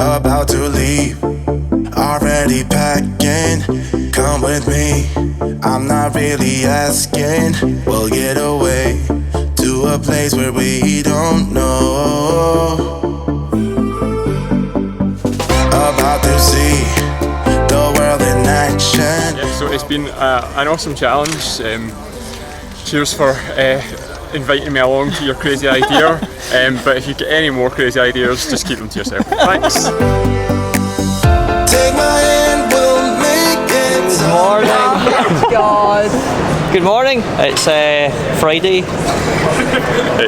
about to leave, already packing. Come with me, I'm not really asking. We'll get away to a place where we don't know. About to see the world in action. Yeah, so it's been an awesome challenge. Cheers for inviting me along to your crazy idea. But if you get any more crazy ideas, just keep them to yourself. Thanks. Take my hand, we'll make it. Good morning. God. Good morning. It's Friday.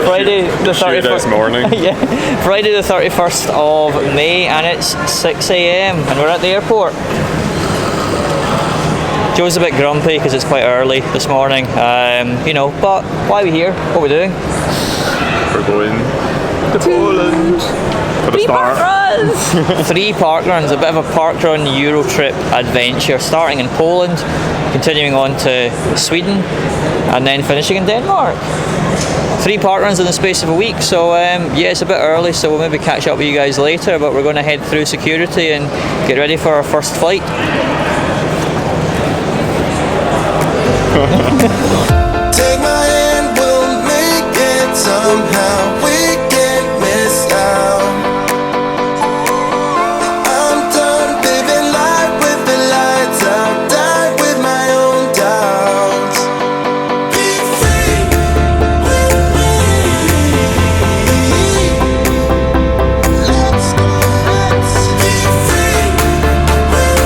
Friday the 31st morning. Yeah, Friday the 31st of May, and it's 6 a.m. and we're at the airport. Joe's a bit grumpy because it's quite early this morning, but why are we here? What are we doing? We're going to Poland for the start. Parkruns! 3 parkruns, a bit of a parkrun Eurotrip adventure, starting in Poland, continuing on to Sweden, and then finishing in Denmark. 3 parkruns in the space of a week, so it's a bit early, so we'll maybe catch up with you guys later, but we're going to head through security and get ready for our first flight. Take my hand, we'll make it somehow. We can't miss out. I'm done living life with the lights out. Die with my own doubts. Be free with me. Let's go. Be free with me.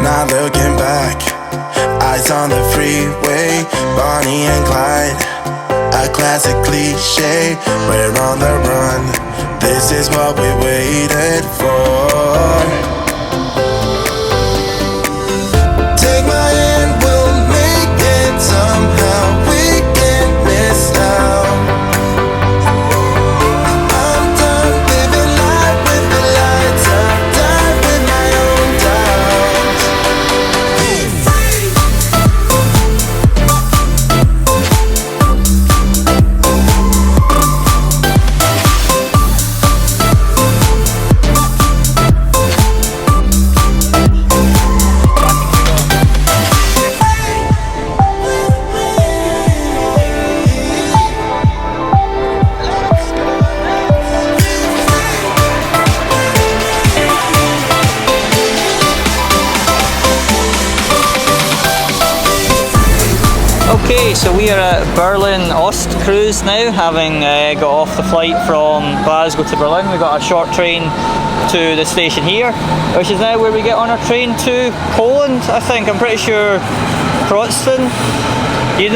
Not looking back, eyes on the freeway, Bonnie and Clyde, a classic cliche. We're on the run, this is what we waited for. Take my hand, we'll make it somehow. We can't miss out. I'm done living life with the lights out. Die with my own doubts. Be free. Okay, so we are at Berlin Ost cruise now, having got off the flight from Glasgow to Berlin. We got a short train to the station here, which is now where we get on our train to Poland, I think. I'm pretty sure Wroclaw. You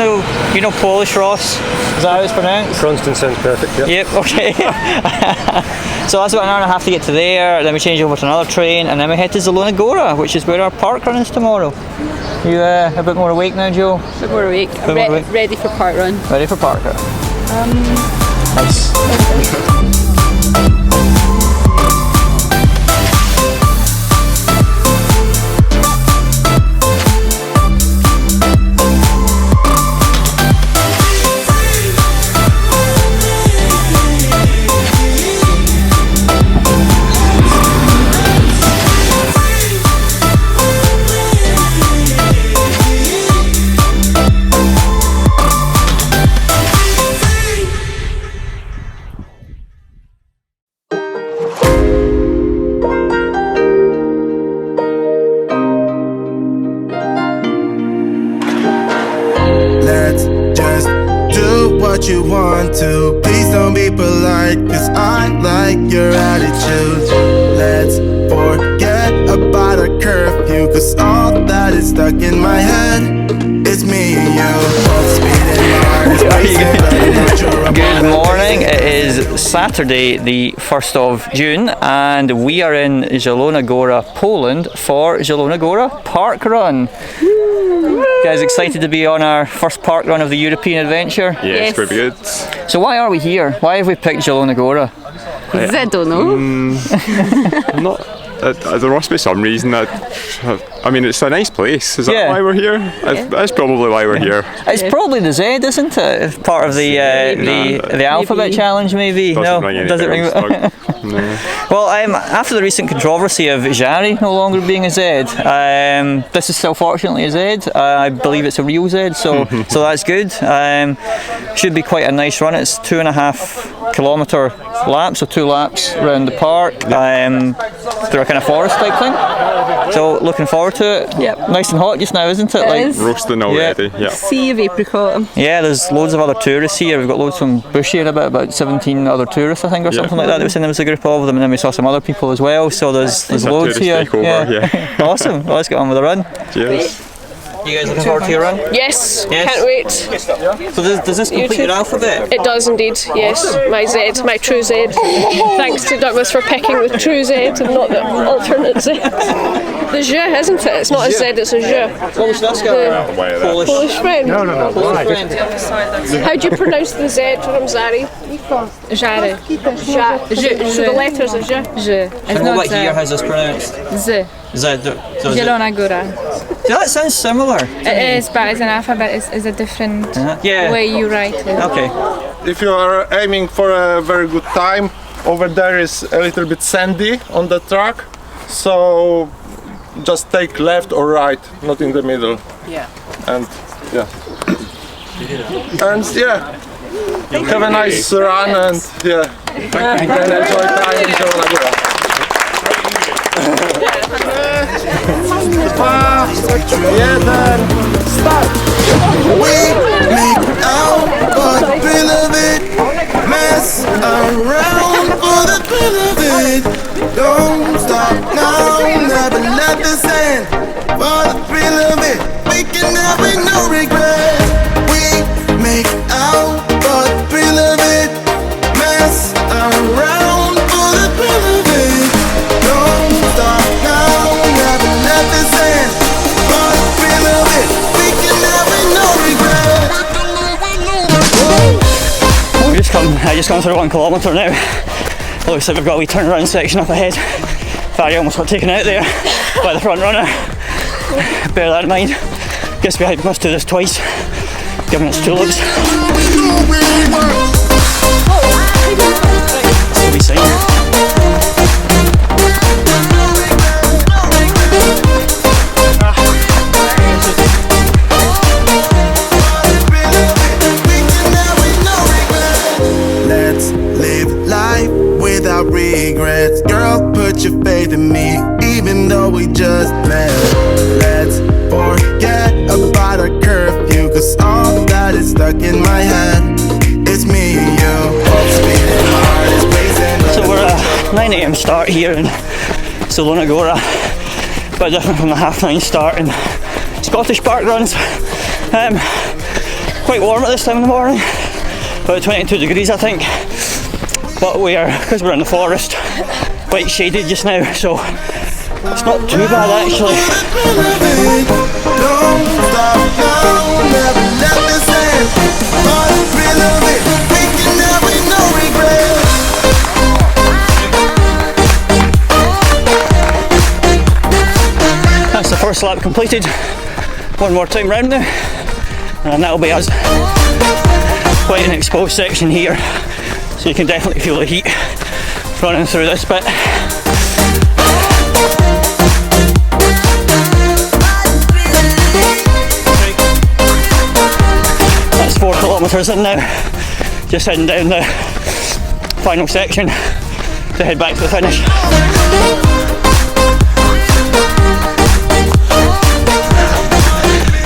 know Polish, Ross? Is that how it's pronounced? Constant sounds perfect, yeah. Yep, okay. So that's about an hour and a half to get to there, then we change over to another train, and then we head to Zielona Gora, which is where our parkrun is tomorrow. You a bit more awake now, Joe? A bit more awake. Ready for parkrun. Ready for parkrun. Nice. what you want to. Please don't be polite, cause I like your attitude. Let's forget about a curfew, cause all that is stuck in my head is me and you. Both speeding hard. Good morning, it is Saturday the 1st of June and we are in Zielona Gora, Poland for Zielona Gora Park Run. Guys, excited to be on our first park run of the European adventure? Yeah, Yes. it's going to be good. So why are we here? Why have we picked Zielona Gora? I don't know. Not. There must be some reason that. I mean, it's a nice place. Is that Yeah. why we're here? That's probably why we're here. It's probably the Z, isn't it? It's part of the alphabet Maybe. challenge, maybe. Doesn't ring any does it ring? bells, Doug. No. Well, after the recent controversy of Jari no longer being a Z, this is still fortunately a Z. I believe it's a real Z, so that's good. Should be quite a nice run. It's 2.5 kilometre laps, so 2 laps around the park through a kind of forest type thing. So looking forward to it. Yep. Nice and hot just now, isn't it? It is. Roasting already. Yeah. Sea of apricot. Yeah, there's loads of other tourists here. We've got loads from Bushy and about 17 other tourists, I think, or something like that. They were saying there was a group of them, and then we saw some other people as well. So there's a loads tourist here. takeover, yeah. Awesome. Well, let's get on with the run. Cheers. You guys looking forward to your run? Yes, Yes. can't wait. So does this complete your alphabet? It does indeed, yes. My Z, my true Z. Thanks to Douglas for picking the true Z and not the alternate Z. The Z, isn't it? It's not a Z, it's a Z. Polish. Polish friend. Polish friend. How do you pronounce the Z from Zari? Żary. So the letters are Z. Ż. It's And not what year Z. has this pronounced? Z. Zielona Gora. That sounds similar. It is, but as an alphabet, it's a different Yeah. way you write it. Okay. If you are aiming for a very good time, over there is a little bit sandy on the track, so just take left or right, not in the middle. Yeah. And yeah. And yeah, have a nice run and yeah, and enjoy time in Zielona Gora. Dwa, jeden, start! We make out for the thrill of it. Mess around for the thrill of it. Don't stop now, never let this end. For the thrill of it, we can have it, no regret. We make out for the thrill of it. Mess around for the thrill of it. Don't stop now, never let this end. For the thrill of it, we can have it, no regret. I just gone through 1 kilometre now. Looks like we've got a wee turnaround section up ahead. Farry almost got taken out there by the front runner. Bear that in mind. Guess we must do this twice, given it's 2 loops. So we sign. Let's live life without regrets. Girl, put your faith in me, even though we just met. Let's forget about our curfew, cause all that is stuck in my head. It's me and you, both speeding hard, it's blazing. So we're a 9 AM start here in Zielona Gora. Bit different from the 9:30 start in Scottish park runs. Quite warm at this time in the morning, about 22 degrees I think. But because we're in the forest, quite shaded just now, so it's not too bad actually. Don't stop now, never let this end. For the thrill of it, we can have it, no regret. That's the first lap completed. One more time round now, and that'll be us. Quite an exposed section here, so you can definitely feel the heat running through this bit. That's 4 kilometres in now, just heading down the final section to head back to the finish.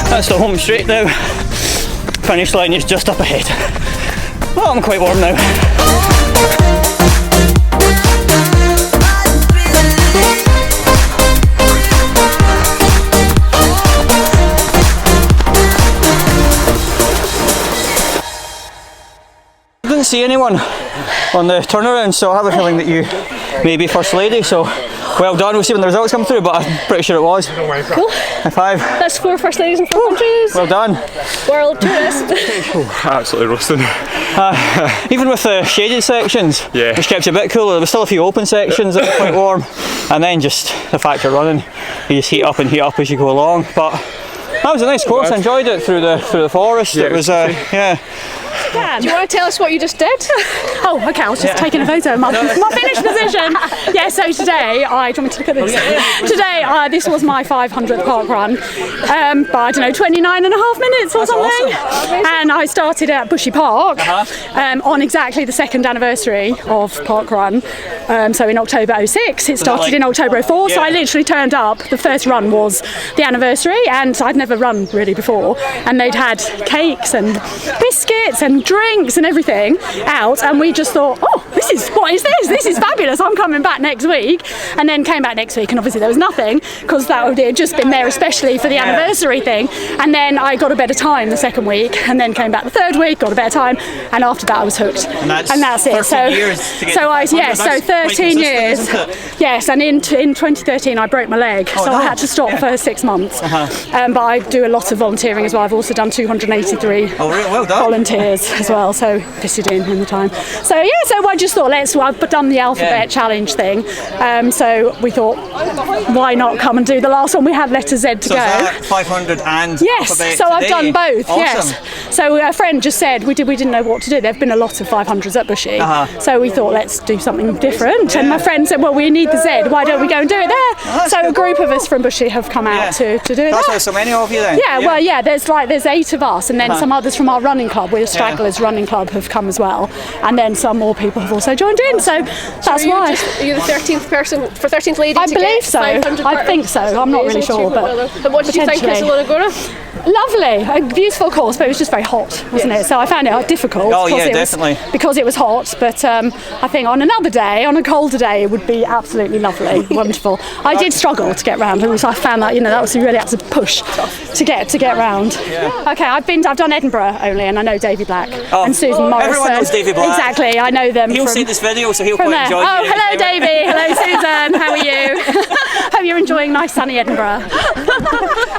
That's the home straight now. Finish line is just up ahead. Well, I'm quite warm now. I didn't see anyone on the turnaround, so I have a feeling that you may be First Lady, so Well done. We'll see when the results come through, but I'm pretty sure it was. Cool. High five. That's 4 first ladies in 4 countries. Well done. World tourist. Absolutely roasting. Even with the shaded sections, Yeah. which kept you a bit cooler, there was still a few open sections that were quite warm, and then just the fact you're running, you just heat up as you go along. But that was a nice course. I enjoyed it through the forest. Yeah, It was yeah. Do you want to tell us what you just did? Oh, okay, I was just taking a photo of my finish position. Yeah, so today, do you want me to look at this? Today, this was my 500th park run, by, I don't know, 29 and a half minutes or something. Awesome. And I started at Bushy Park on exactly the 2nd anniversary of park run. So in October 06, it started in October 04, so I literally turned up. The first run was the anniversary, and I'd never run really before. And they'd had cakes and biscuits and drinks and everything out, and we just thought, oh, what is this? This is fabulous. I'm coming back next week. And then came back next week, and obviously there was nothing, because that had just been there especially for the anniversary thing. And then I got a better time the second week, and then came back the third week, got a better time, and after that I was hooked. And that's it. 13 years. Yes, and in 2013 I broke my leg, I had to stop for 6 months. But I do a lot of volunteering as well. I've also done 283 volunteers as well, so fitted in the time. So yeah, so I just thought, I've done the alphabet challenge thing, so we thought, why not come and do the last one? We had letter Z to go. Is that 500 and yes, alphabet so I've today? done both. Awesome. Yes. So a friend just said we didn't know what to do. There've been a lot of 500s at Bushy, so we thought, let's do something different. And my friend said, well, we need the Z. Why don't we go and do it there? So a group of us from Bushy have come out to do it there. That's why so many of you then. Yeah, well, yeah. There's 8 of us, and then some others from our running club. We're Stragglers Running Club have come as well, and then some more people have also joined in. So that's why. Are you the 13th person for 13th lady? I to believe get so. 500 I think so. I'm not really sure, but And what did you think of potentially. Zielona Gora? Lovely, a beautiful course, but it was just very hot, wasn't it? So I found it difficult. Oh, because yeah, it was- definitely. because it was hot, but I think on another day, on a colder day, it would be absolutely lovely, wonderful. I did struggle to get round, and I found that that was really had to push to get round. Okay, I've done Edinburgh only, and I know Davy Black and Susan Morrison. Everyone knows Davy Black. Exactly, I know them. He'll from, see this video, so he'll from quite there. enjoy Oh, it. hello Davy, hello Susan, how are you? Hope you're enjoying nice sunny Edinburgh.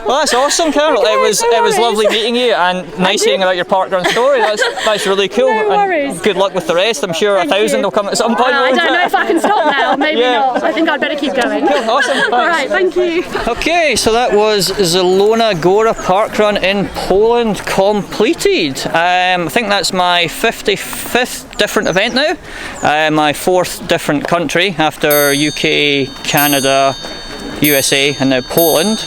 Well, that's awesome, Carol. Okay, it was no worries. lovely meeting you, and nice hearing about your parkrun story. That's really cool. No worries. And good luck with the rest. I'm sure 1,000 will come at some point. I don't know if I can stop now, maybe not. I think I'd better keep going. Cool, awesome. Thanks. All right, thank you. Okay, so that was Zielona Gora parkrun in Poland completed. I think that's my 55th different event now. My 4th different country after UK, Canada, USA, and now Poland.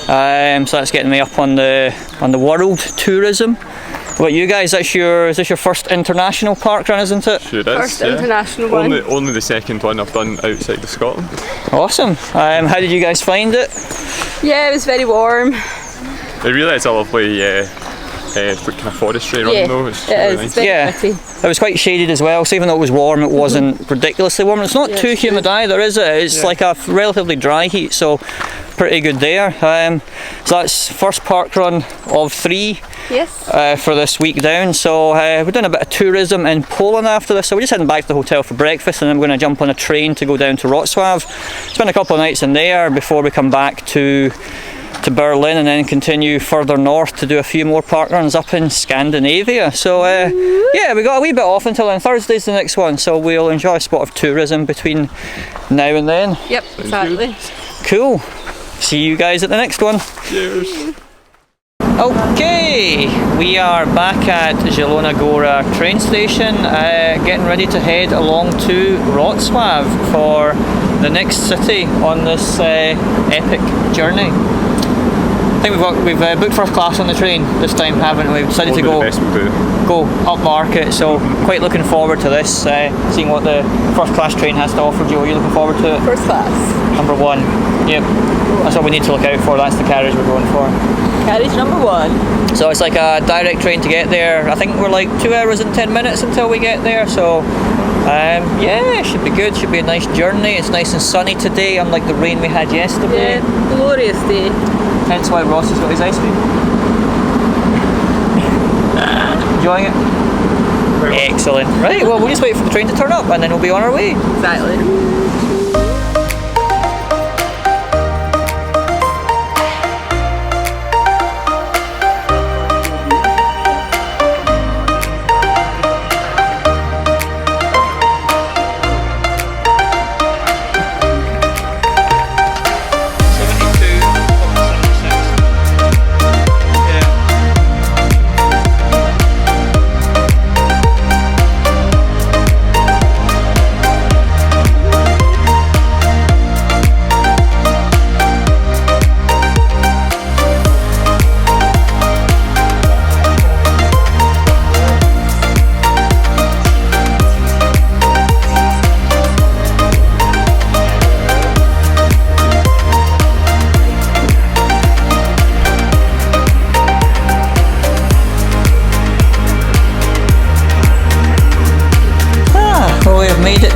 So that's getting me up on the world tourism. What about you guys? Is this your first international parkrun, isn't it? Sure is. First international one. Only the second one I've done outside of Scotland. Awesome. How did you guys find it? Yeah, it was very warm. It really is a lovely kind of forestry run though. It's It really is. nice. It's very Yeah. pretty. It was quite shaded as well, so even though it was warm, it wasn't ridiculously warm. It's not too humid either, is it? It's like a relatively dry heat, so pretty good there. So that's first park run of 3 Yes. for this week down. So we're doing a bit of tourism in Poland after this, so we're just heading back to the hotel for breakfast, and then we're going to jump on a train to go down to Wroclaw, spend a couple of nights in there before we come back to Berlin, and then continue further north to do a few more park runs up in Scandinavia. So yeah, we got a wee bit off until then. Thursday's the next one, so we'll enjoy a spot of tourism between now and then. Yep, exactly. Cool. See you guys at the next one. Cheers. Okay, we are back at Zielona Gora train station, getting ready to head along to Wroclaw for the next city on this epic journey. I think we've booked first class on the train this time, haven't we? We've decided to go up market, so quite looking forward to this, seeing what the first class train has to offer. Joe, are you looking forward to it? First class. Number 1. Yep, that's what we need to look out for. That's the carriage we're going for. Carriage number 1. So it's like a direct train to get there. I think we're like 2 hours and 10 minutes until we get there, so yeah, it should be good. Should be a nice journey. It's nice and sunny today, unlike the rain we had yesterday. Yeah, glorious day. Hence why Ross has got his ice cream. Enjoying it? Excellent. Right, well, we'll just wait for the train to turn up and then we'll be on our way. Exactly.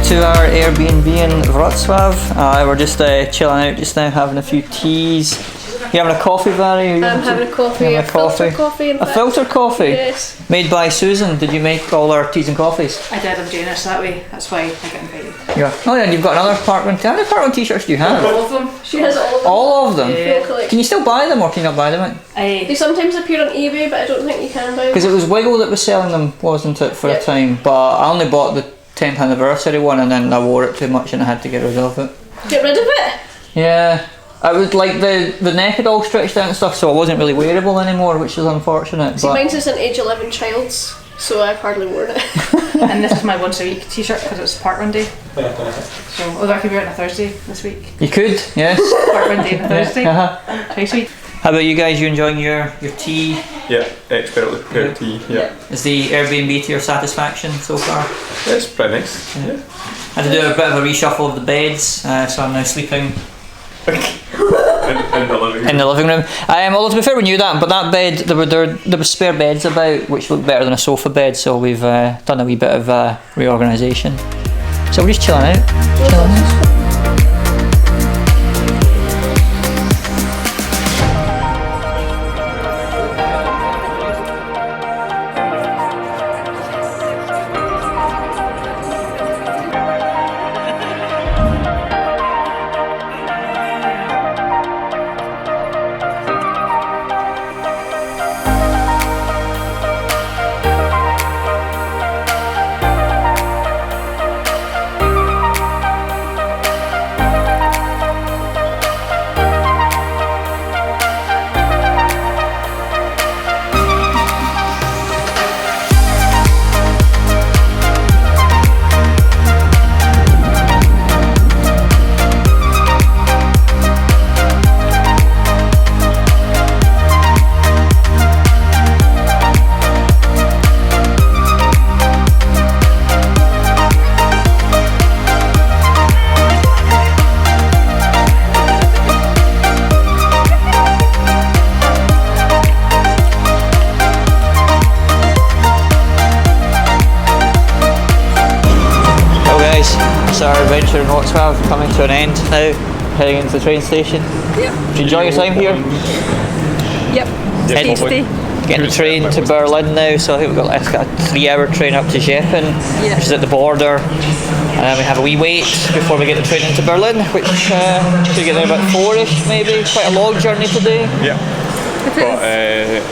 to our Airbnb in Wroclaw. We're just chilling out just now, having a few teas. You having a coffee, Barry? I'm having a coffee, a filter coffee. A filter coffee? Yes. Made by Susan. Did you make all our teas and coffees? I did, I'm doing it so that way. That's why I get invited. Yeah. Oh yeah, and you've got another parkrun. How many parkrun t-shirts do you have? All of them. She has all of them. All of them? Yeah. Can you still buy them or can you not buy them? They sometimes appear on eBay, but I don't think you can buy them. Because it was Wiggle that was selling them, wasn't it, for a time? But I only bought the 10th anniversary one and then I wore it too much and I had to get rid of it. Get rid of it? Yeah. I was like the neck had all stretched out and stuff, so I wasn't really wearable anymore, which is unfortunate. See, mine's is an age 11 child's, so I've hardly worn it. And this is my once a week t-shirt because it's parkrun day. So, although I could wear it on a Thursday this week. You could, yes. Parkrun day on a Thursday. Very sweet. How about you guys? You enjoying your tea? Yeah, expertly prepared tea. Yeah. Is the Airbnb to your satisfaction so far? Yeah, it's pretty nice. Yeah. I had to do a bit of a reshuffle of the beds, so I'm now sleeping in the living room. Although to be fair, we knew that, but that bed, there were spare beds about which looked better than a sofa bed, so we've done a wee bit of reorganisation. So we're just chilling out. So our adventure in Wroclaw coming to an end now, heading into the train station. Yep. Did you enjoy your time here? Yep. Tasty. Getting the train to Berlin now, so I think we've got a 3-hour train up to Jeppen, which is at the border. And then we have a wee wait before we get the train into Berlin, which we get there about 4ish maybe. Quite a long journey today. Yeah. But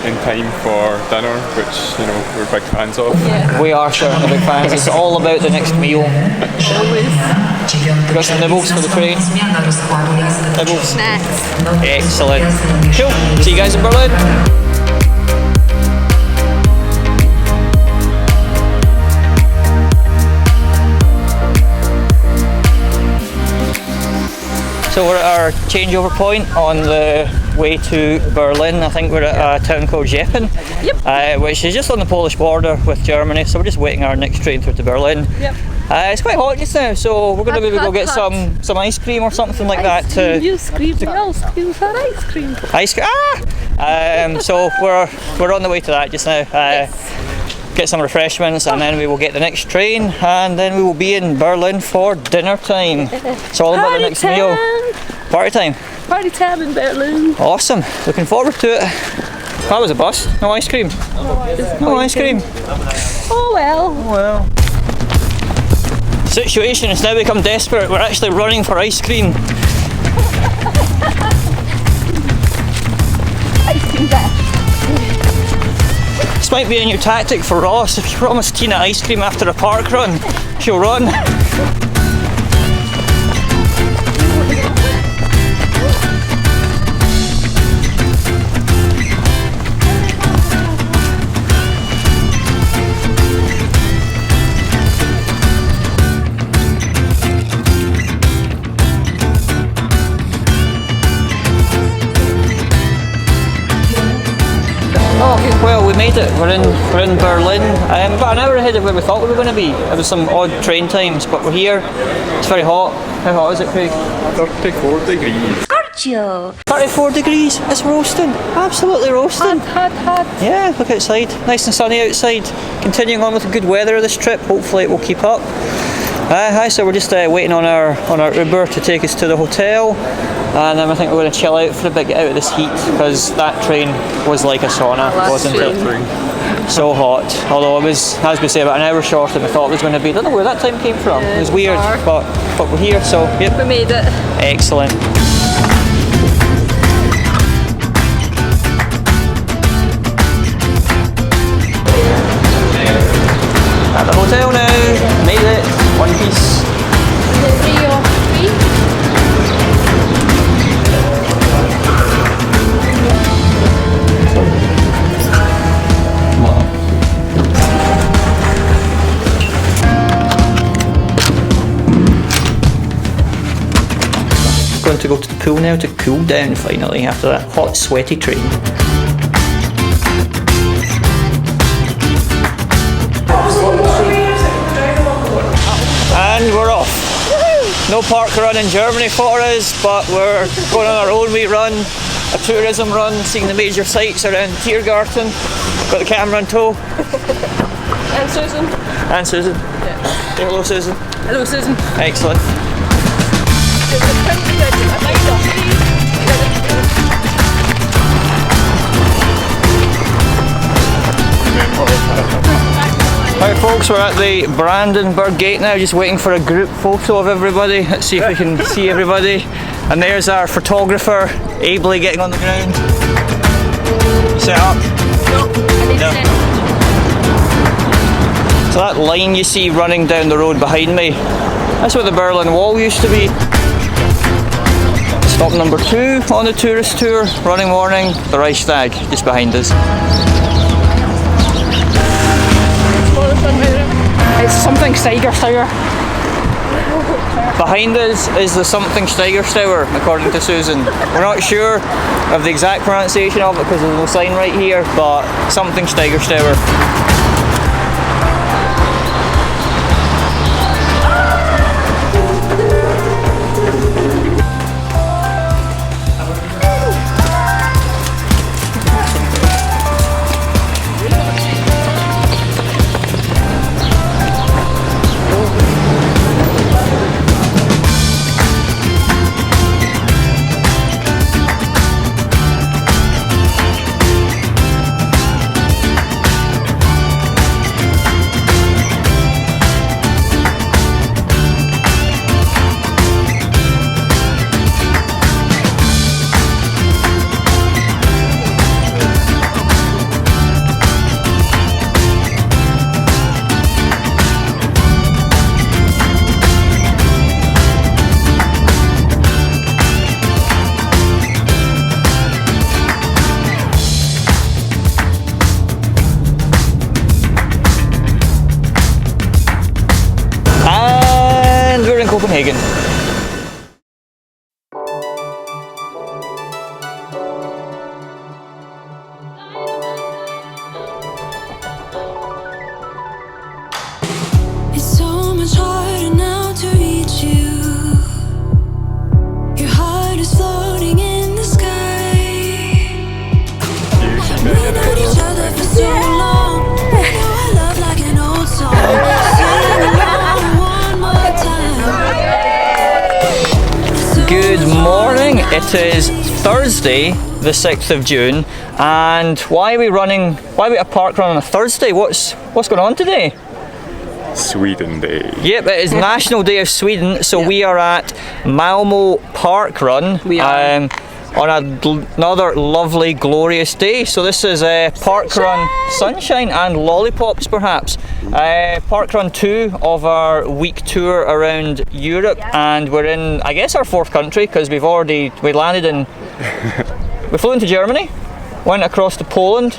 in time for dinner, which we're big fans of. Yeah. We are certainly big fans. It's all about the next meal. Always. Got some nibbles for the train. Nibbles. Snacks. Excellent. Cool. See you guys in Berlin. So we're at our changeover point on the way to Berlin. I think we're at a town called Jeppen, which is just on the Polish border with Germany. So we're just waiting our next train through to Berlin. Yep. It's quite hot just now, so we're going to maybe go get some ice cream or something like that. You screamed else for ice cream. Ice cream. So we're on the way to that just now. Get some refreshments and then we will get the next train and then we will be in Berlin for dinner time. It's all about the next meal. Party time. Party time in Berlin. Awesome. Looking forward to it. That was a bus. No ice cream. No ice cream. Oh well. Oh well. Situation has now become desperate. We're actually running for ice cream. Ice cream back. This might be a new tactic for Ross. If you promise Tina ice cream after a park run, she'll run. Well, we made it. We're in Berlin. About an hour ahead of where we thought we were going to be. There was some odd train times, but we're here. It's very hot. How hot is it, Craig? 34 degrees. 34 degrees. It's roasting. Absolutely roasting. Hot. Yeah, look outside. Nice and sunny outside. Continuing on with the good weather of this trip. Hopefully it will keep up. Hi, so we're just waiting on our Uber to take us to the hotel, and then I think we're going to chill out for a bit, get out of this heat, because that train was like a sauna, wasn't it? So hot. Although it was, as we say, about an hour shorter than we thought it was going to be. I don't know where that time came from. It was weird, but we're here, so yep. We made it. Excellent. At the hotel now. Made it. One piece. Going to go to the pool now to cool down finally after that hot sweaty train. And we're off. No park run in Germany for us, but we're going on our own wee run, a tourism run, seeing the major sights around Tiergarten. Got the camera in tow. And Susan. And Susan. Yeah. Say hello, Susan. Hello, Susan. Excellent. Alright folks, we're at the Brandenburg gate now, just waiting for a group photo of everybody. Let's see if we can see everybody. And there's our photographer, ably getting on the ground. Set up. No. So that line you see running down the road behind me, that's where the Berlin Wall used to be. Stop number 2 on the tourist tour, running warning, the Reichstag, just behind us. It's something Steigerstauer. Behind us is the something Steigerstauer, according to Susan. We're not sure of the exact pronunciation of it because there's no sign right here, but something Steigerstauer. Copenhagen. It's so much harder now to reach you. Your heart is floating in the sky. We've known each other for so long. We know our love like an old song. Sing along one more time. Good morning. It is Thursday, the 6th of June, and why are we a park run on a Thursday? What's going on today? Sweden Day. Yep, it is National Day of Sweden, so we are at Malmo Park Run. We are. On another lovely, glorious day. So this is Park Run Sunshine and Lollipops, perhaps. Park Run 2 of our week tour around Europe, and we're in, I guess, our 4th country, because we flew into Germany, went across to Poland,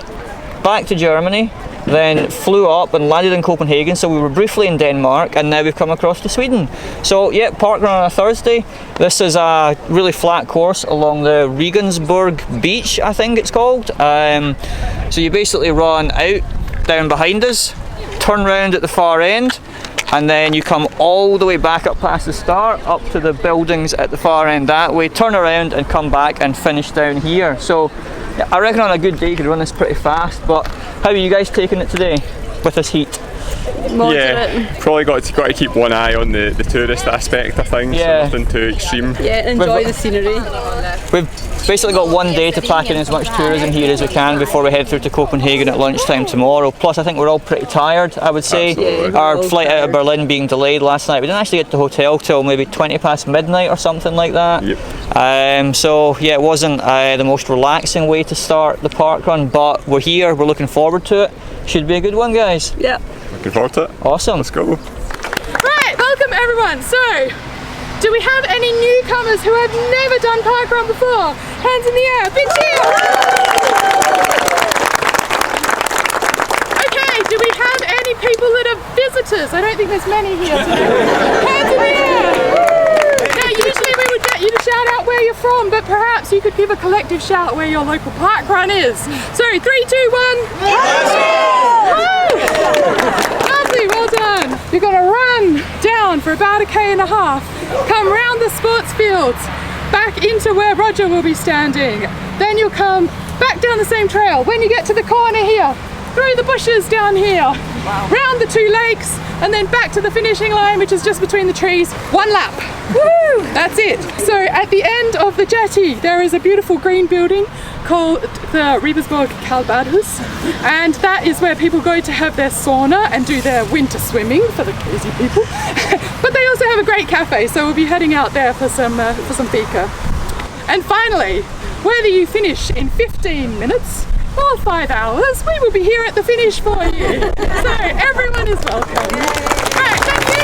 back to Germany, then flew up and landed in Copenhagen, so we were briefly in Denmark, and now we've come across to Sweden. So yeah, park run on a Thursday. This is a really flat course along the Ribersborg beach, I think it's called. So you basically run out, down behind us, turn round at the far end, and then you come all the way back up past the start, up to the buildings at the far end that way, turn around and come back and finish down here. So I reckon on a good day you could run this pretty fast, but how are you guys taking it today with this heat? moderate. Probably got to keep one eye on the tourist aspect of things, so nothing too extreme. Yeah, enjoy the scenery. We've basically got one day to pack in as much tourism here as we can before we head through to Copenhagen at lunchtime tomorrow. Plus I think we're all pretty tired, I would say. Absolutely. Our flight out of Berlin being delayed last night, we didn't actually get to the hotel till maybe 20 past midnight or something like that. Yep. So yeah, it wasn't the most relaxing way to start the park run, but we're here, we're looking forward to it. Should be a good one, guys. Yeah. Looking forward to it. Awesome. Let's go. Right, welcome everyone. So, do we have any newcomers who have never done parkrun before? Hands in the air, big cheer! Okay, do we have any people that are visitors? I don't think there's many here today. Hands in the air! Now, usually we would get you to shout out where you're from, but perhaps you could give a collective shout where your local parkrun is. So, 3, 2, 1. Lovely, well done. You're going to run down for about 1.5 km, come round the sports fields, back into where Roger will be standing. Then you'll come back down the same trail. When you get to the corner here, through the bushes down here, round the 2 lakes, and then back to the finishing line, which is just between the trees. 1 lap. Woo! That's it. So at the end of the jetty, there is a beautiful green building called the Ribersborg Badhus, and that is where people go to have their sauna and do their winter swimming for the crazy people. But they also have a great cafe, so we'll be heading out there for some fika. And finally, whether you finish in 15 minutes or 5 hours, we will be here at the finish for you. So everyone is welcome. Right, thank you.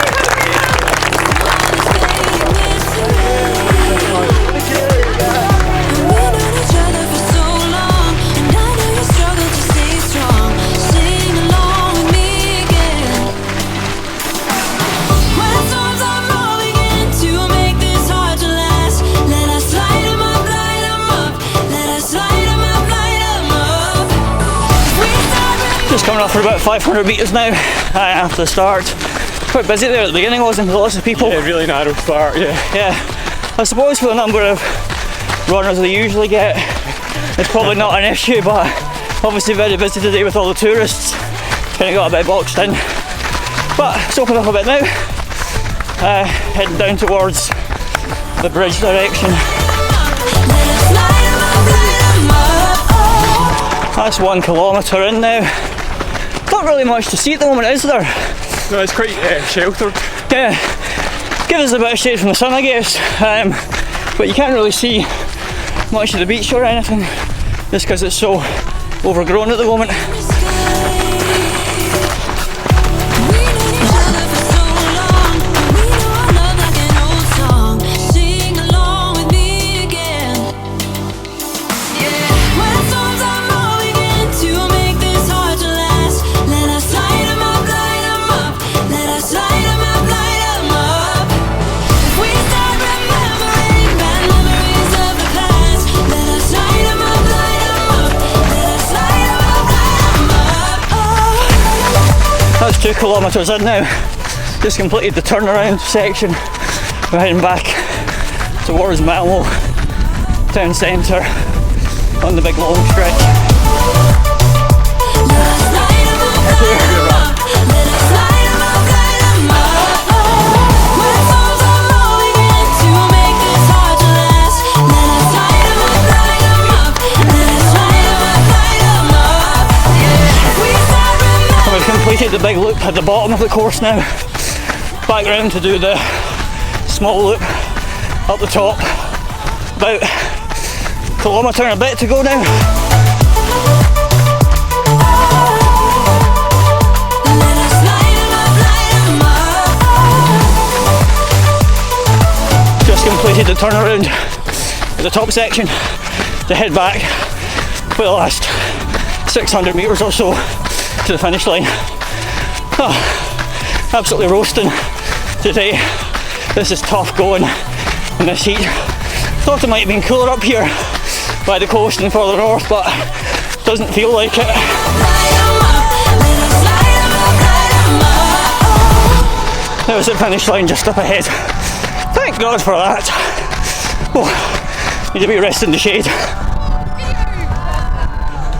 Just coming off for about 500 metres now after the start. Quite busy there at the beginning, wasn't it? Lots of people. Yeah, really narrow start, yeah. Yeah. I suppose for the number of runners they usually get, it's probably not an issue, but obviously very busy today with all the tourists. Kind of got a bit boxed in. But it's opened up a bit now. Heading down towards the bridge direction. That's 1 kilometre in now. Not really much to see at the moment, is there? No, it's quite sheltered. Yeah, gives us a bit of shade from the sun, I guess. But you can't really see much of the beach or anything, just because it's so overgrown at the moment. That's 2 kilometres in now. Just completed the turnaround section. We're heading back towards Malmo town centre on the big long stretch. We've completed the big loop at the bottom of the course now. Back round to do the small loop up the top. About 1 kilometre and a bit to go now. Just completed the turnaround at the top section to head back for the last 600 metres or so to the finish line. Oh, absolutely roasting today. This is tough going in this heat. Thought it might have been cooler up here by the coast and further north, but doesn't feel like it. There's the finish line just up ahead. Thank God for that. Oh, need a wee rest in the shade.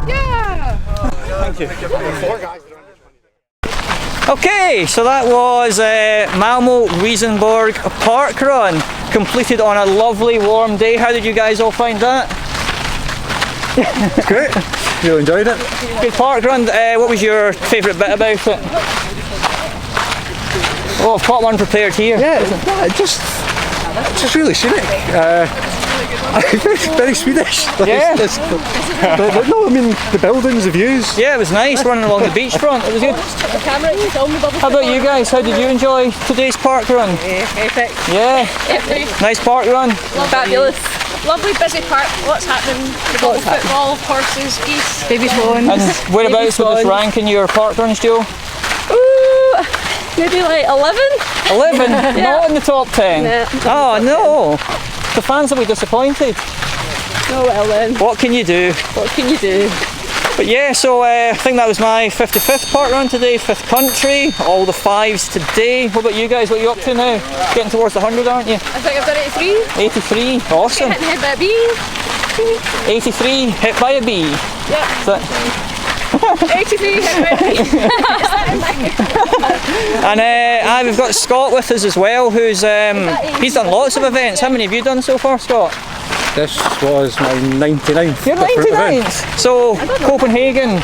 Yeah! Thank you. Okay, so that was Malmo Ribersborg park run, completed on a lovely warm day. How did you guys all find that? Great, really enjoyed it. Good park run. What was your favourite bit about it? Oh, I've got one prepared here. Yeah, just really scenic. Very Swedish. Yeah. But no, I mean the buildings, the views. Yeah, it was nice running along the beachfront. It was good. How about you guys? How did you enjoy today's park run? Epic. Yeah. Nice park run. Fabulous. Lovely busy park. Lots happening. Football, horses, geese, baby swans. And whereabouts would this rank in your park runs, Joe? Ooh, maybe like 11. 11? Not in the top 10? No. Oh no. The fans will be disappointed. Oh well then. What can you do? What can you do? But yeah, so I think that was my 55th park run today, 5th country, all the 5s today. What about you guys? What are you up to now? Getting towards the 100, aren't you? I think I've done 83. 83, awesome. Getting hit by a bee. 83, hit by a bee. Yep. So, 83 hit by a bee. and we've got Scott with us as well, who's he's done lots of events. How many have you done so far, Scott? This was my 99th. Your 99th. So Copenhagen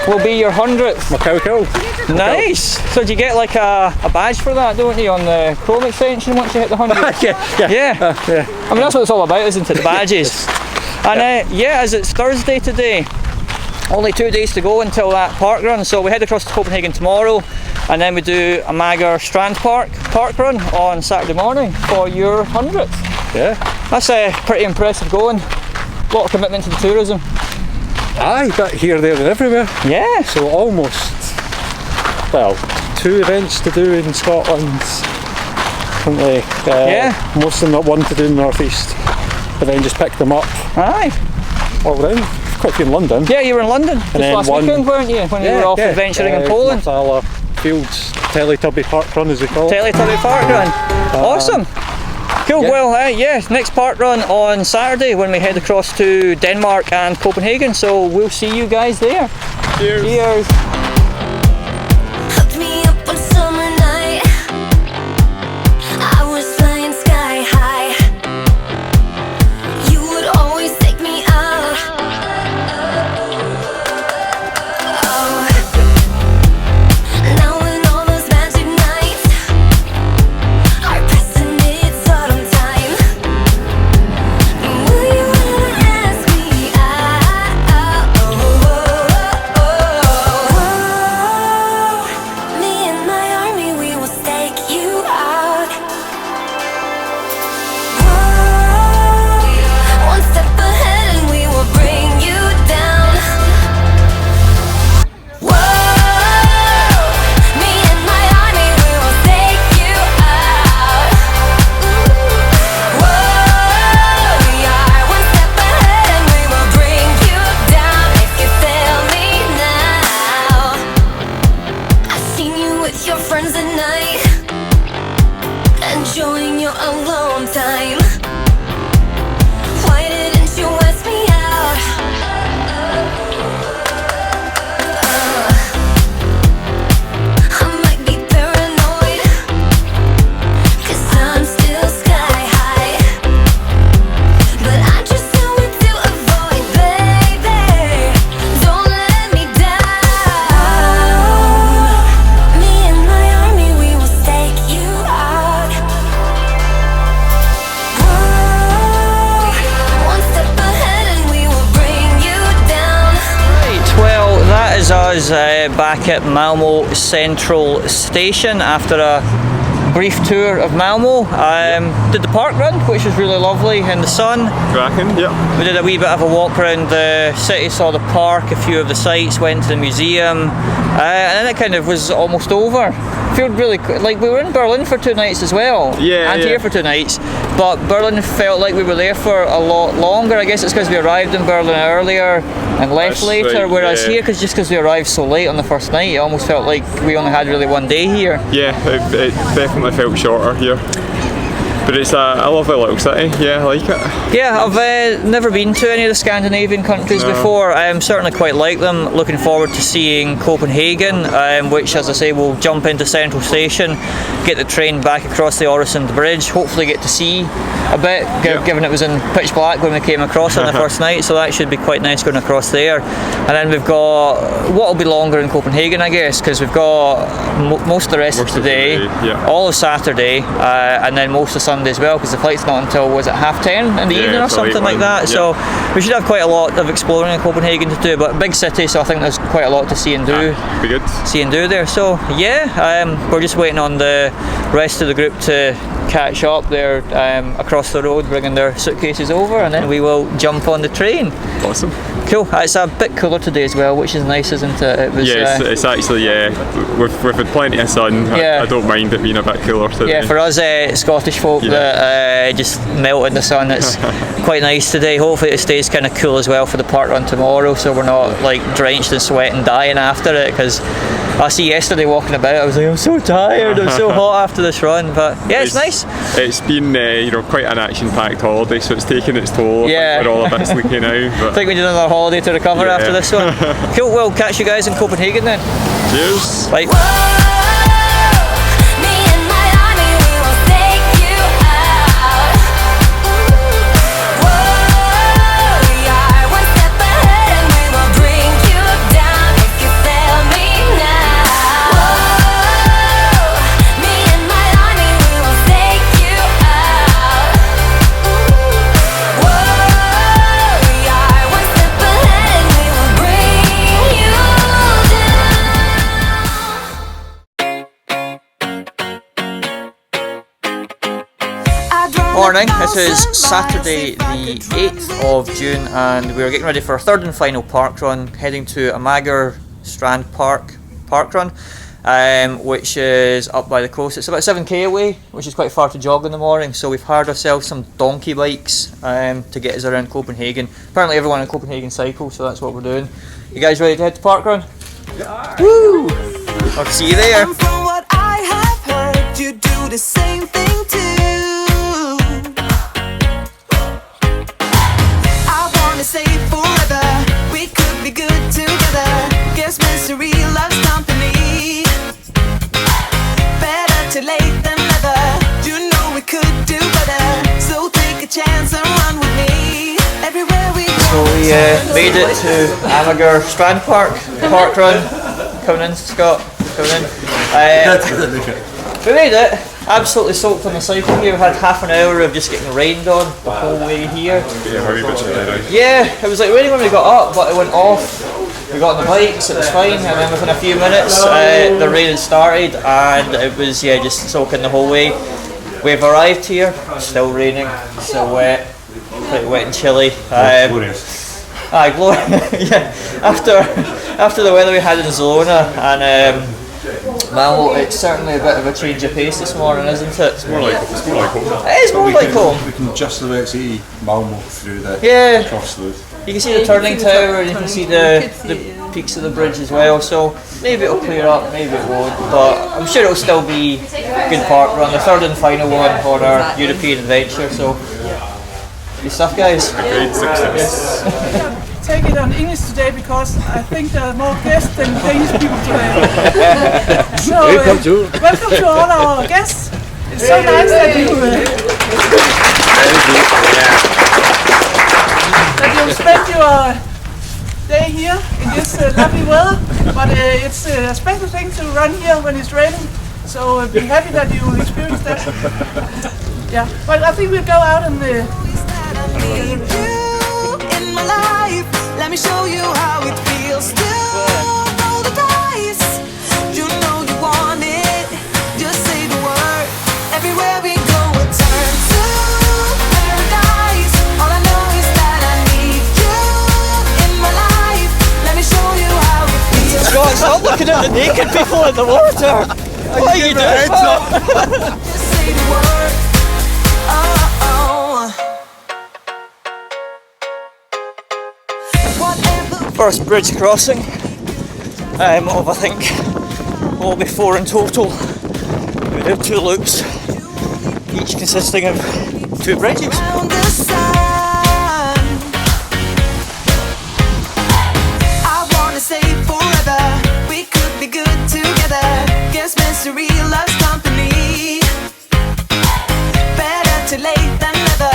will be your 100th. Cool. Nice. So do you get like a badge for that, don't you, on the Chrome extension once you hit the 100? Yeah. Yeah. I mean that's what it's all about, isn't it? The badges. And yeah, as it's Thursday today, only 2 days to go until that park run. So we head across to Copenhagen tomorrow, and then we do Amager Strandpark park run on Saturday morning for your 100th. Yeah. That's pretty impressive going. A lot of commitment to the tourism. Aye, but here, there and everywhere. Yeah. So almost, well, 2 events to do in Scotland. Currently, most of them got 1 to do in the North East. But then just picked them up. Aye. All around. Quite a few in London. Yeah, you were in London just last weekend, weren't you? When you were off adventuring in Poland. Martala Fields, Teletubby Park Run as we call it. Teletubby Park Run. Awesome. Cool, well, next park run on Saturday when we head across to Denmark and Copenhagen, so we'll see you guys there. Cheers. Cheers. Hooked me up one summer night. I was flying sky high. You would always take me out. Oh, now in all those magic nights are passing its autumn time. Will you ever ask me out? Me and my army, we will stake you out. One step ahead and we will bring you down. Me and my army, we will take you out. We are one step ahead and we will bring you down. If you fail me now, I've seen you with your friends at night, enjoying your alone time. Why didn't you ask me out? I might be paranoid, 'cause I'm still sky high. But I just know what to avoid, baby. Don't let me down. Me and my army, we will stake you out. One step ahead and we will bring you down. Right, well, that is us back at Malmo Central Station after a brief tour of Malmo. Did the park run, which was really lovely in the sun. Cracking, yeah. We did a wee bit of a walk around the city, saw the park, a few of the sites, went to the museum, and then it kind of was almost over. Felt really like we were in Berlin for 2 nights as well, and here for 2 nights, but Berlin felt like we were there for a lot longer. I guess it's because we arrived in Berlin earlier and left That's later, right, whereas yeah. here, just because we arrived so late on the first night, it almost felt like we only had really 1 day here. Yeah, it definitely felt shorter here. But it's a lovely little city, yeah, I like it. Yeah, I've never been to any of the Scandinavian countries before. I'm certainly quite like them. Looking forward to seeing Copenhagen, which, as I say, we'll jump into Central Station, get the train back across the Øresund Bridge, hopefully get to see a bit, given it was in pitch black when we came across on the first night, so that should be quite nice going across there. And then we've got what will be longer in Copenhagen, I guess, because we've got most of the rest of today, all of Saturday, and then most of Sunday as well, because the flight's not until, was it 10:30 in the evening or something like that? So we should have quite a lot of exploring in Copenhagen to do, but big city, so I think there's quite a lot to see and do. Be good. See and do there. So yeah, we're just waiting on the rest of the group to catch up. They're across the road bringing their suitcases over, and then we will jump on the train. Awesome. Cool. It's a bit cooler today as well, which is nice, isn't it? It was, it's actually, we've had plenty of sun. I don't mind it being a bit cooler today. Yeah, for us Scottish folk that just melt in the sun, it's quite nice today. Hopefully it stays kind of cool as well for the park run tomorrow, so we're not like drenched in sweat and dying after it, because I see yesterday walking about, I was like, I'm so tired, I'm so hot after this run, but yeah, it's nice. It's been quite an action-packed holiday, so it's taken its toll. Yeah. We're all a bit sleepy now. But I think we need another holiday to recover after this one. Cool, we'll catch you guys in Copenhagen then. Cheers. Bye. Morning, this is Saturday the 8th of June and we're getting ready for our third and final park run, heading to Amager Strandpark parkrun, which is up by the coast. It's about 7k away, which is quite far to jog in the morning, so we've hired ourselves some donkey bikes to get us around Copenhagen. Apparently everyone in Copenhagen cycles, so that's what we're doing. You guys ready to head to parkrun? Yeah. Woo! I'll see you there. From what I have heard, you do the same thing too. Say forever, we could be good together. Guess misery loves company. Better too late than never. You know we could do better. So take a chance and run with me. Everywhere we go. So we made it to Amager Strandpark parkrun. Coming in, Scott. Coming in. We made it. Absolutely soaked on the cycle here. We had half an hour of just getting rained on the whole way here. Yeah, it was like raining when we got up, but it went off. We got on the bikes, it was fine, and then within a few minutes the rain had started, and it was just soaking the whole way. We've arrived here, still raining, still wet, pretty wet and chilly. Glorious. Yeah. After the weather we had in Zielona and Malmo, it's certainly a bit of a change of pace this morning, isn't it? It's more like home. It is more like home. We can just about see Malmo through the crossroad. You can see the turning tower and you can see the peaks of the bridge as well, so maybe it'll clear up, maybe it won't, but I'm sure it'll still be a good park run, the third and final one on our European adventure, so good stuff guys. Great success. Take it on English today because I think there are more guests than Danish people today. So, welcome to all our guests. It's so nice that you spend your day here in this lovely weather. But it's a special thing to run here when it's raining. So be happy that you experience that. Yeah, but I think we'll go out and. Let me show you how it feels to roll the dice. You know you want it, just say the word. Everywhere we go, we turn to paradise. All I know is that I need you in my life. Let me show you how it feels. God, stop looking at the naked people in the water. What are you doing? Just say the word. First bridge crossing of I think will be 4 in total. We did 2 loops. each consisting of 2 bridges. Round the sun. I wanna say forever, we could be good together. Guess misery loves company. Better too late than never.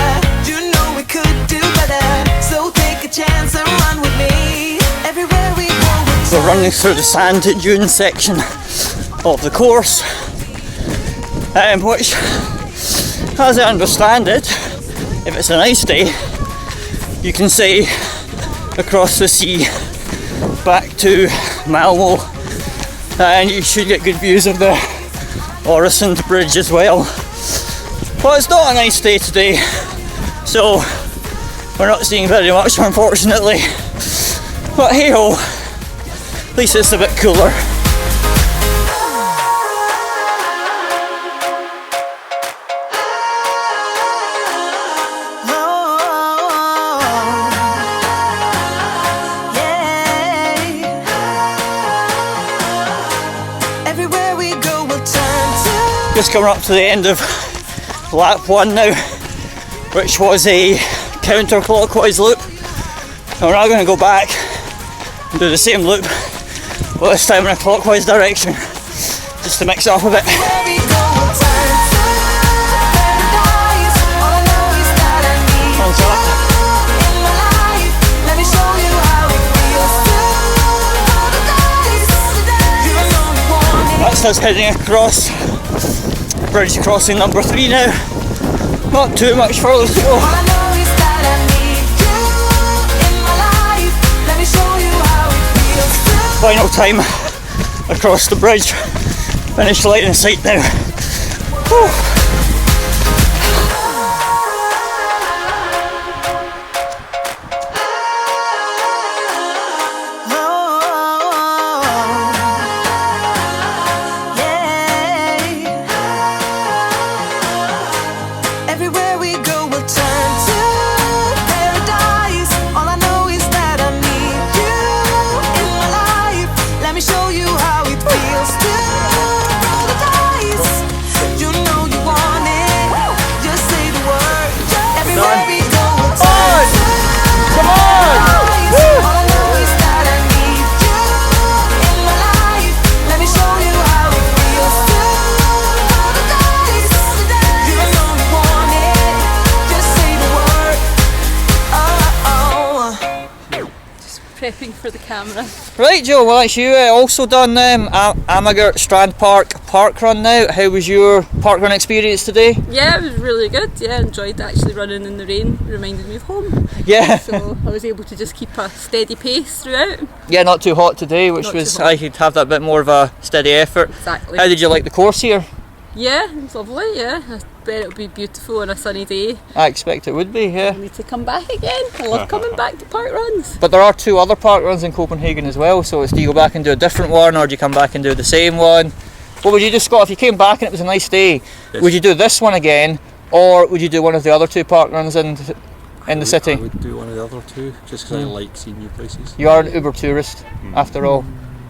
You know we could do better. So take a chance and run with me. Everywhere we go, We're running through the sand dune section of the course, which, as I understand it, if it's a nice day, you can say across the sea back to Malmo, and you should get good views of the Öresund bridge as well. But it's not a nice day today, so we're not seeing very much, unfortunately. But hey ho, at least it's a bit cooler. Just coming up to the end of lap 1 now, which was a counterclockwise loop. And we're now going to go back and do the same loop, but this time in a clockwise direction, just to mix it up a bit. That's us heading across bridge crossing number 3 now. Not too much further to go. Final time across the bridge. Finished light in sight now. Whew. Prepping for the camera. Right, Joe, well that's you also done Amager Strandpark parkrun now. How was your parkrun experience today? Yeah, it was really good. Yeah, enjoyed actually running in the rain. Reminded me of home. Yeah. So I was able to just keep a steady pace throughout. Yeah, not too hot today, which Not was, too hot. I could have that bit more of a steady effort. Exactly. How did you like the course here? Yeah, it's lovely, yeah. I bet it'll be beautiful on a sunny day. I expect it would be, yeah. I need to come back again. I love coming back to parkruns. But there are 2 other parkruns in Copenhagen as well, so do you go back and do a different one, or do you come back and do the same one? What would you do, Scott, if you came back and it was a nice day? Yes. Would you do this one again, or would you do one of the other 2 parkruns in the city? I would do one of the other 2, just because I like seeing new places. You are an Uber tourist, after all.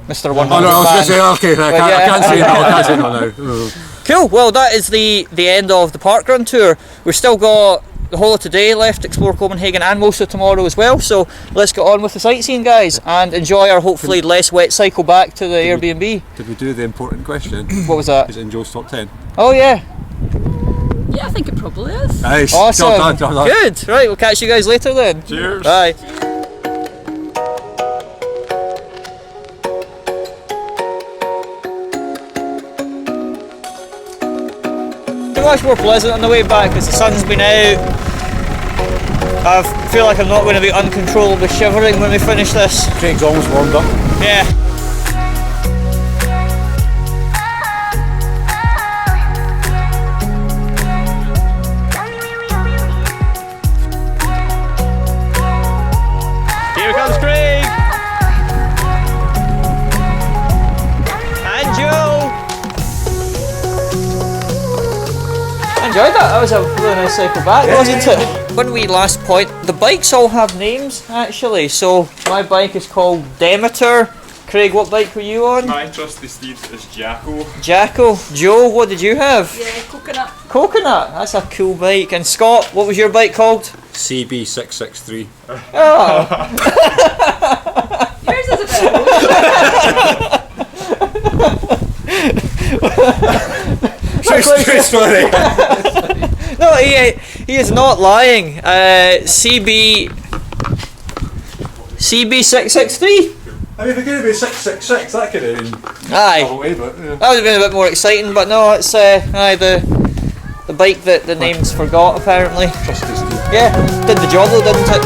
Mr. 100 Oh no, I was going to fan. say, okay, I can't say no, I can't say no now. Cool, well that is the end of the parkrun tour. We've still got the whole of today left to explore Copenhagen and most of tomorrow as well, so let's get on with the sightseeing, guys, and enjoy our hopefully less wet cycle back to the Airbnb. Did we do the important question? What was that? Is it in Joe's top 10? Oh yeah. Yeah, I think it probably is. Nice. Awesome. Job done. Good. Right, we'll catch you guys later then. Cheers. Bye. Much more pleasant on the way back because the sun's been out. I feel like I'm not going to be uncontrollably shivering when we finish this. Craig's almost warmed up. Yeah. Here comes Craig! And Joe! Enjoyed that. That was a really nice cycle back, wasn't it? One wee last point. The bikes all have names actually. So my bike is called Demeter, Craig, what bike were you on? My trusty steed is Jacko. Jacko. Joe, what did you have? Yeah, coconut. Coconut. That's a cool bike. And Scott, what was your bike called? CB663. Oh. Yours is a True story. No, he is not lying. CB663. I mean, if it's going to be 666, that could have been Aye. away, but yeah. That would have been a bit more exciting, but no, it's the bike that the name's forgot apparently. Trusty Steve. Yeah, did the job though, didn't it?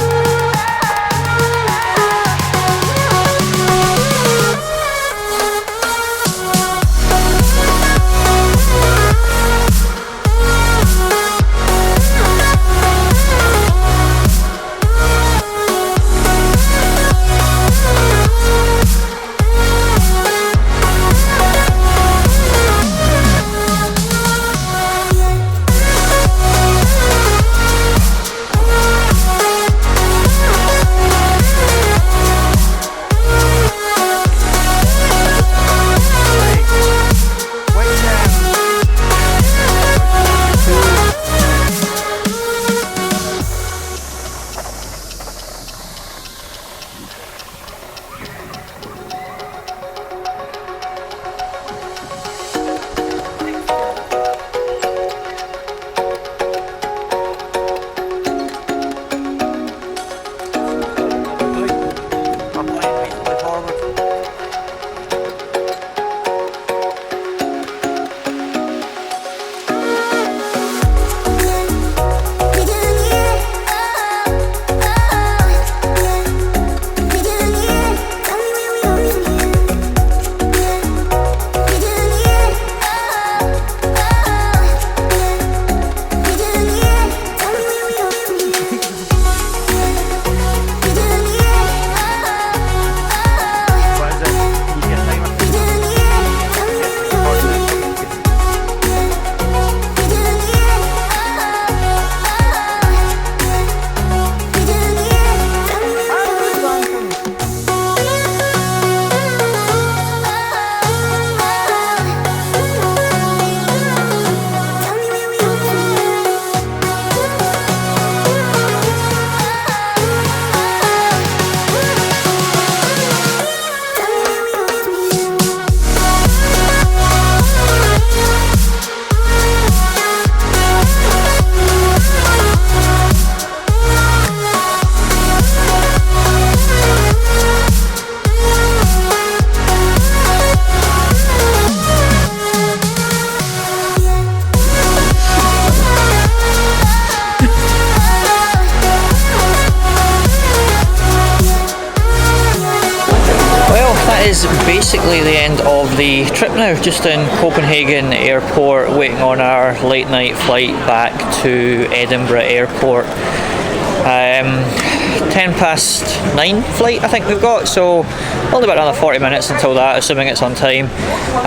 Is basically the end of the trip now, just in Copenhagen airport waiting on our late night flight back to Edinburgh airport. 9:10 flight I think we've got, so only about another 40 minutes until that, assuming it's on time,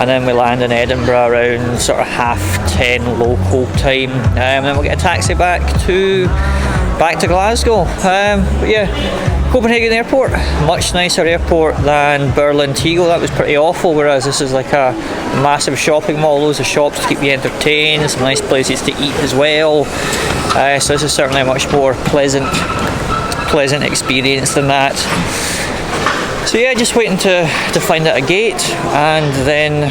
and then we land in Edinburgh around sort of 10:30 local time, and then we'll get a taxi back to Glasgow. But yeah, Copenhagen airport, much nicer airport than Berlin Tegel. That was pretty awful, whereas this is like a massive shopping mall, loads of shops to keep you entertained, some nice places to eat as well. So this is certainly a much more pleasant experience than that. So yeah, just waiting to find out a gate and then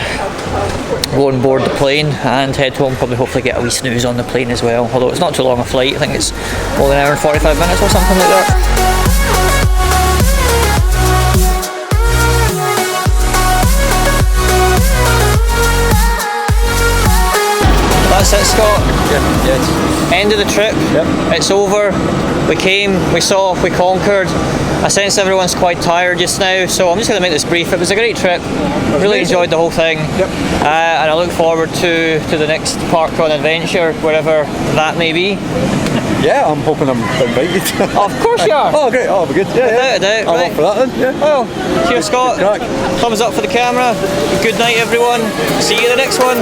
go on board the plane and head home, probably hopefully get a wee snooze on the plane as well, although it's not too long a flight. I think it's only an hour and 45 minutes or something like that. That's it, Scott. Yes. End of the trip. Yep. It's over. We came, we saw, we conquered. I sense everyone's quite tired just now, so I'm just going to make this brief. It was a great trip. Really enjoyed the whole thing. Yep. And I look forward to the next parkrun adventure, wherever that may be. Yeah, I'm hoping I'm invited. Of course you are. Oh, great. Oh, we're good. Yeah, Without a doubt, I'm right. up for that then. Yeah. Well, cheers, Scott. Crack. Thumbs up for the camera. Good night, everyone. See you in the next one.